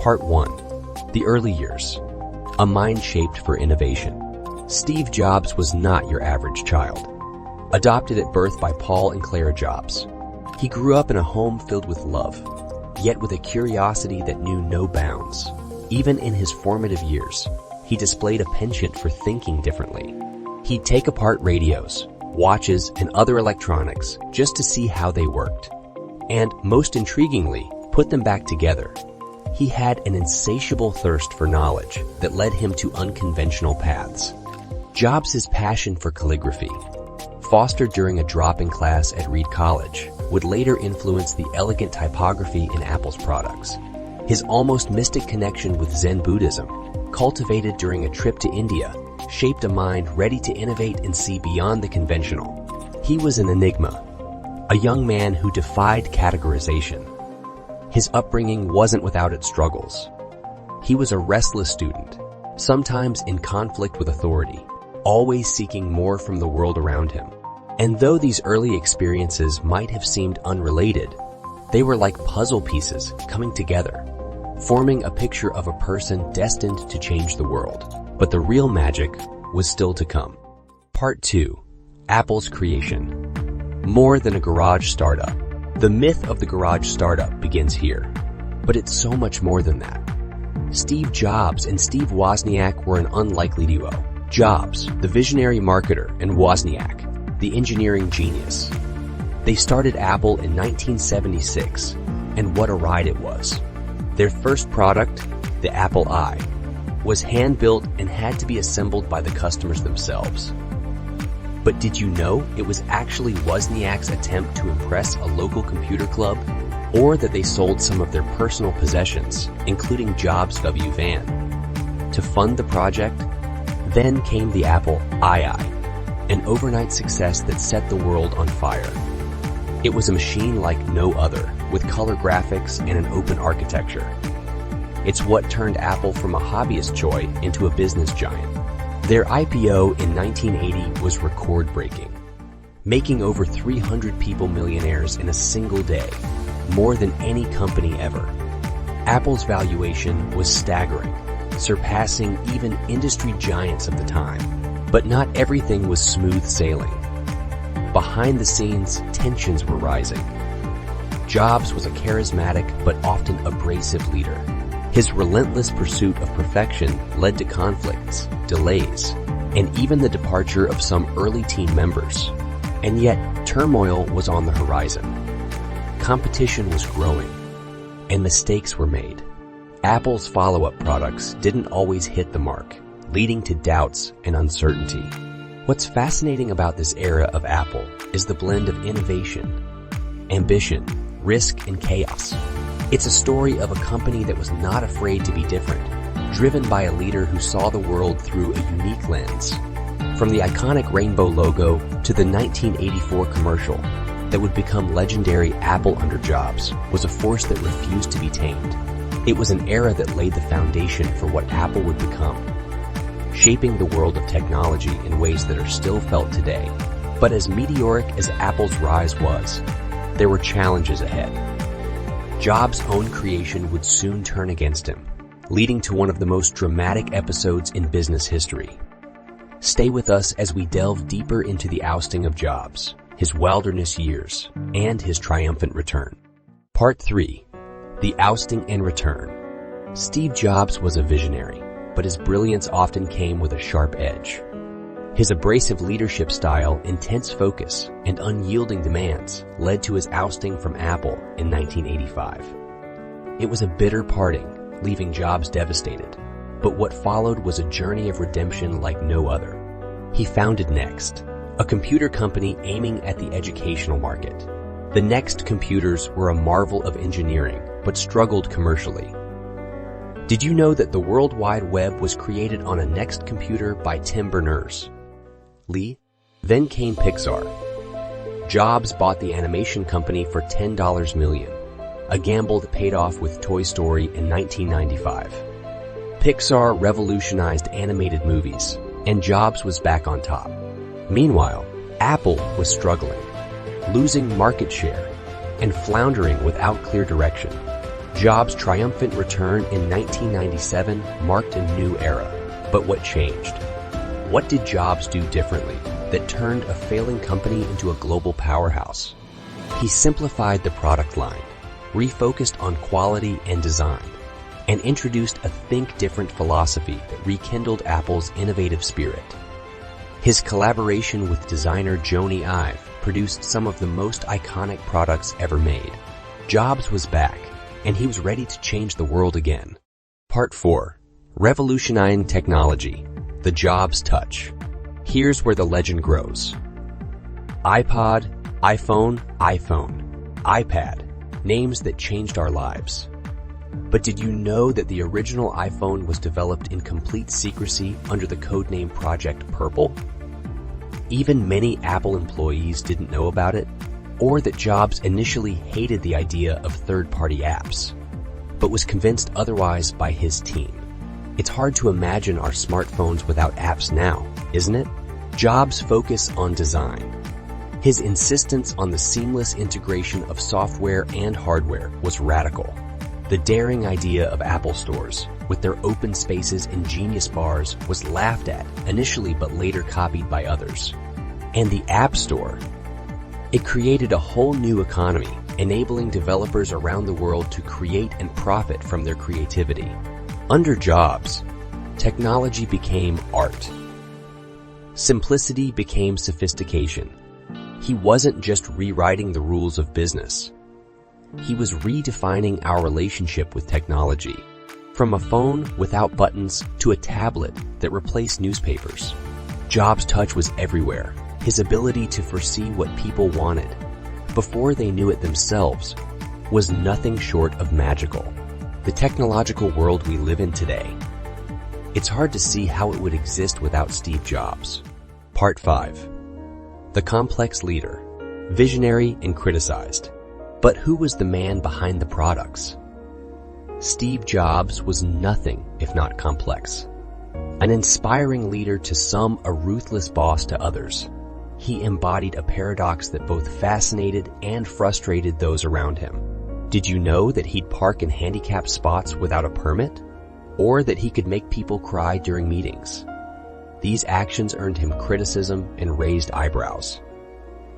Part 1. The Early Years. A Mind Shaped for Innovation. Steve Jobs was not your average child. Adopted at birth by Paul and Clara Jobs, he grew up in a home filled with love, yet with a curiosity that knew no bounds. Even in his formative years, he displayed a penchant for thinking differently. He'd take apart radios, watches, and other electronics just to see how they worked. And, most intriguingly, put them back together. He had an insatiable thirst for knowledge that led him to unconventional paths. Jobs' passion for calligraphy, fostered during a drop-in class at Reed College, would later influence the elegant typography in Apple's products. His almost mystic connection with Zen Buddhism, cultivated during a trip to India, shaped a mind ready to innovate and see beyond the conventional. He was an enigma, a young man who defied categorization. His upbringing wasn't without its struggles. He was a restless student, sometimes in conflict with authority, always seeking more from the world around him. And though these early experiences might have seemed unrelated, they were like puzzle pieces coming together, forming a picture of a person destined to change the world. But the real magic was still to come. Part 2. Apple's creation. More than a garage startup. The myth of the garage startup begins here, but it's so much more than that. Steve Jobs and Steve Wozniak were an unlikely duo. Jobs, the visionary marketer, and Wozniak, the engineering genius. They started Apple in 1976, and what a ride it was. Their first product, the Apple I, was hand-built and had to be assembled by the customers themselves. But did you know it was actually Wozniak's attempt to impress a local computer club, or that they sold some of their personal possessions, including Jobs' W van, to fund the project? Then came the Apple II, an overnight success that set the world on fire. It was a machine like no other, with color graphics and an open architecture. It's what turned Apple from a hobbyist joy into a business giant. Their IPO in 1980 was record-breaking, making over 300 people millionaires in a single day, more than any company ever. Apple's valuation was staggering, surpassing even industry giants of the time. But not everything was smooth sailing. Behind the scenes, tensions were rising. Jobs was a charismatic but often abrasive leader. His relentless pursuit of perfection led to conflicts, delays, and even the departure of some early team members. And yet, turmoil was on the horizon. Competition was growing, and mistakes were made. Apple's follow-up products didn't always hit the mark, leading to doubts and uncertainty. What's fascinating about this era of Apple is the blend of innovation, ambition, risk, and chaos. It's a story of a company that was not afraid to be different, driven by a leader who saw the world through a unique lens. From the iconic rainbow logo to the 1984 commercial that would become legendary Apple under Jobs was a force that refused to be tamed. It was an era that laid the foundation for what Apple would become, shaping the world of technology in ways that are still felt today. But as meteoric as Apple's rise was, there were challenges ahead. Jobs' own creation would soon turn against him, leading to one of the most dramatic episodes in business history. Stay with us as we delve deeper into the ousting of Jobs, his wilderness years, and his triumphant return. Part 3. The Ousting and Return. Steve Jobs was a visionary, but his brilliance often came with a sharp edge. His abrasive leadership style, intense focus, and unyielding demands led to his ousting from Apple in 1985. It was a bitter parting, leaving Jobs devastated, but what followed was a journey of redemption like no other. He founded Next, a computer company aiming at the educational market. The Next computers were a marvel of engineering, but struggled commercially. Did you know that the World Wide Web was created on a Next computer by Tim Berners-Lee? Then came Pixar. Jobs bought the animation company for $10 million, a gamble that paid off with Toy Story in 1995. Pixar revolutionized animated movies, and Jobs was back on top. Meanwhile, Apple was struggling, losing market share, and floundering without clear direction. Jobs' triumphant return in 1997 marked a new era. But what changed? What did Jobs do differently that turned a failing company into a global powerhouse? He simplified the product line, refocused on quality and design, and introduced a think different philosophy that rekindled Apple's innovative spirit. His collaboration with designer Jony Ive produced some of the most iconic products ever made. Jobs was back, and he was ready to change the world again. Part 4. Revolutionizing Technology. The Jobs Touch. Here's where the legend grows. iPod, iPhone, iPad. Names that changed our lives. But did you know that the original iPhone was developed in complete secrecy under the codename Project Purple? Even many Apple employees didn't know about it, or that Jobs initially hated the idea of third-party apps, but was convinced otherwise by his team. It's hard to imagine our smartphones without apps now, isn't it? Jobs' focus on design. His insistence on the seamless integration of software and hardware was radical. The daring idea of Apple stores, with their open spaces and genius bars, was laughed at initially but later copied by others. And the App Store. It created a whole new economy, enabling developers around the world to create and profit from their creativity. Under Jobs, technology became art. Simplicity became sophistication. He wasn't just rewriting the rules of business. He was redefining our relationship with technology, from a phone without buttons to a tablet that replaced newspapers. Jobs' touch was everywhere. His ability to foresee what people wanted, before they knew it themselves, was nothing short of magical. The technological world we live in today. It's hard to see how it would exist without Steve Jobs. Part 5. The complex leader, visionary and criticized. But who was the man behind the products? Steve Jobs was nothing if not complex. An inspiring leader to some, a ruthless boss to others. He embodied a paradox that both fascinated and frustrated those around him. Did you know that he'd park in handicapped spots without a permit? Or that he could make people cry during meetings? These actions earned him criticism and raised eyebrows.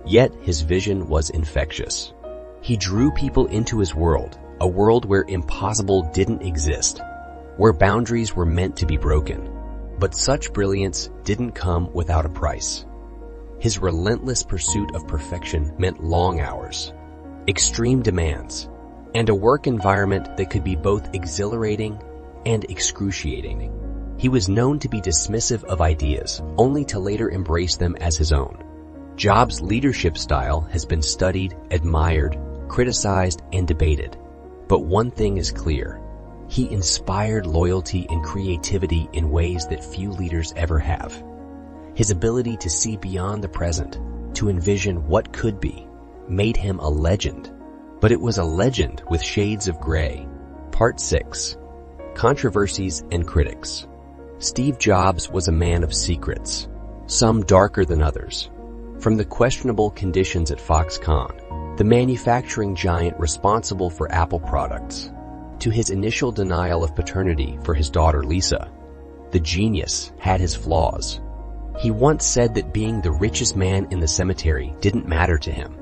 Yet his vision was infectious. He drew people into his world, a world where impossible didn't exist, where boundaries were meant to be broken. But such brilliance didn't come without a price. His relentless pursuit of perfection meant long hours, extreme demands, and a work environment that could be both exhilarating and excruciating. He was known to be dismissive of ideas, only to later embrace them as his own. Jobs' leadership style has been studied, admired, criticized, and debated. But one thing is clear. He inspired loyalty and creativity in ways that few leaders ever have. His ability to see beyond the present, to envision what could be, made him a legend. But it was a legend with shades of gray. Part 6. Controversies and critics. Steve Jobs was a man of secrets, some darker than others. From the questionable conditions at Foxconn, the manufacturing giant responsible for Apple products, to his initial denial of paternity for his daughter Lisa, the genius had his flaws. He once said that being the richest man in the cemetery didn't matter to him.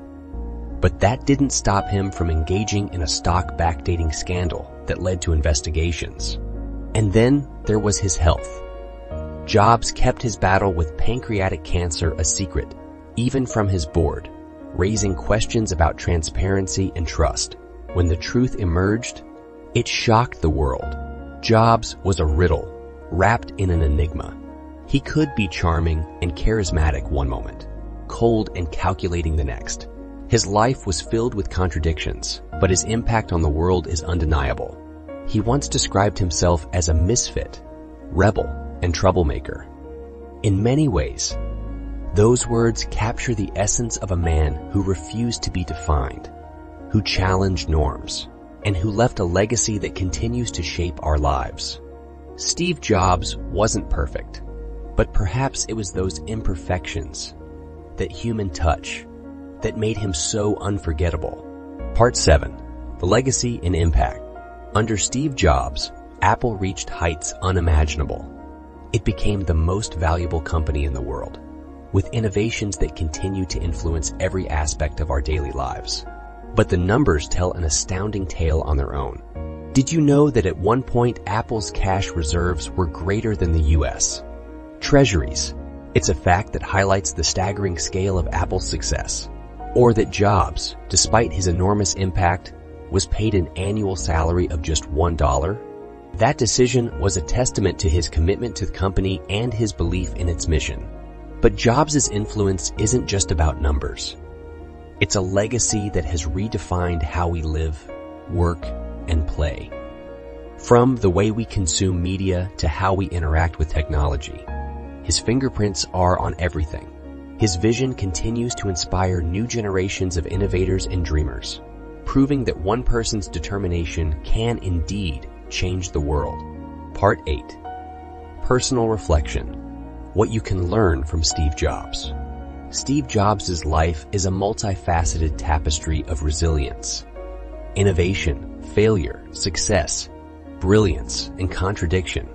But that didn't stop him from engaging in a stock backdating scandal that led to investigations. And then there was his health. Jobs kept his battle with pancreatic cancer a secret, even from his board, raising questions about transparency and trust. When the truth emerged, it shocked the world. Jobs was a riddle, wrapped in an enigma. He could be charming and charismatic one moment, cold and calculating the next. His life was filled with contradictions, but his impact on the world is undeniable. He once described himself as a misfit, rebel, and troublemaker. In many ways, those words capture the essence of a man who refused to be defined, who challenged norms, and who left a legacy that continues to shape our lives. Steve Jobs wasn't perfect, but perhaps it was those imperfections, that human touch, that made him so unforgettable. Part 7. The Legacy and Impact. Under Steve Jobs, Apple reached heights unimaginable. It became the most valuable company in the world, with innovations that continue to influence every aspect of our daily lives. But the numbers tell an astounding tale on their own. Did you know that at one point Apple's cash reserves were greater than the U.S. Treasuries? It's a fact that highlights the staggering scale of Apple's success. Or that Jobs, despite his enormous impact, was paid an annual salary of just $1? That decision was a testament to his commitment to the company and his belief in its mission. But Jobs' influence isn't just about numbers. It's a legacy that has redefined how we live, work, and play. From the way we consume media to how we interact with technology, his fingerprints are on everything. His vision continues to inspire new generations of innovators and dreamers, proving that one person's determination can indeed change the world. Part 8. Personal Reflection. What you can learn from Steve Jobs. Steve Jobs' life is a multifaceted tapestry of resilience, innovation, failure, success, brilliance, and contradiction.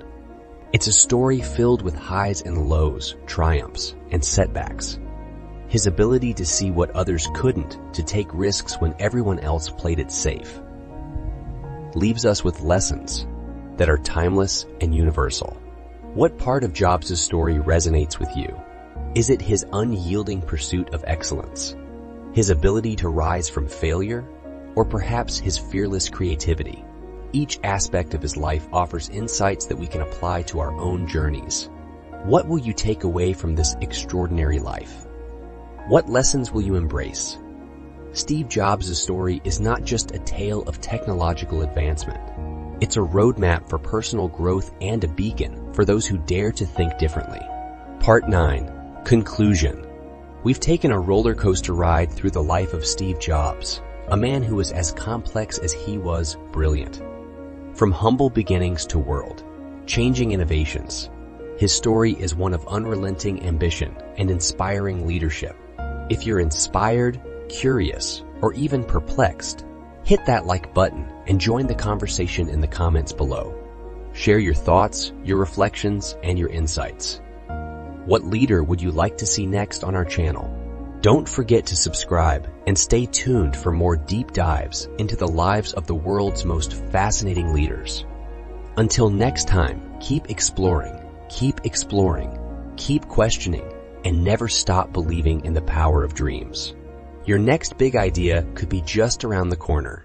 It's a story filled with highs and lows, triumphs, and setbacks. His ability to see what others couldn't, to take risks when everyone else played it safe, leaves us with lessons that are timeless and universal. What part of Jobs' story resonates with you? Is it his unyielding pursuit of excellence, his ability to rise from failure, or perhaps his fearless creativity? Each aspect of his life offers insights that we can apply to our own journeys. What will you take away from this extraordinary life? What lessons will you embrace? Steve Jobs' story is not just a tale of technological advancement. It's a roadmap for personal growth and a beacon for those who dare to think differently. Part 9. Conclusion. We've taken a roller coaster ride through the life of Steve Jobs, a man who was as complex as he was brilliant. From humble beginnings to world-changing innovations, his story is one of unrelenting ambition and inspiring leadership. If you're inspired, curious, or even perplexed, hit that like button and join the conversation in the comments below. Share your thoughts, your reflections, and your insights. What leader would you like to see next on our channel? Don't forget to subscribe and stay tuned for more deep dives into the lives of the world's most fascinating leaders. Until next time, keep exploring, keep questioning, and never stop believing in the power of dreams. Your next big idea could be just around the corner.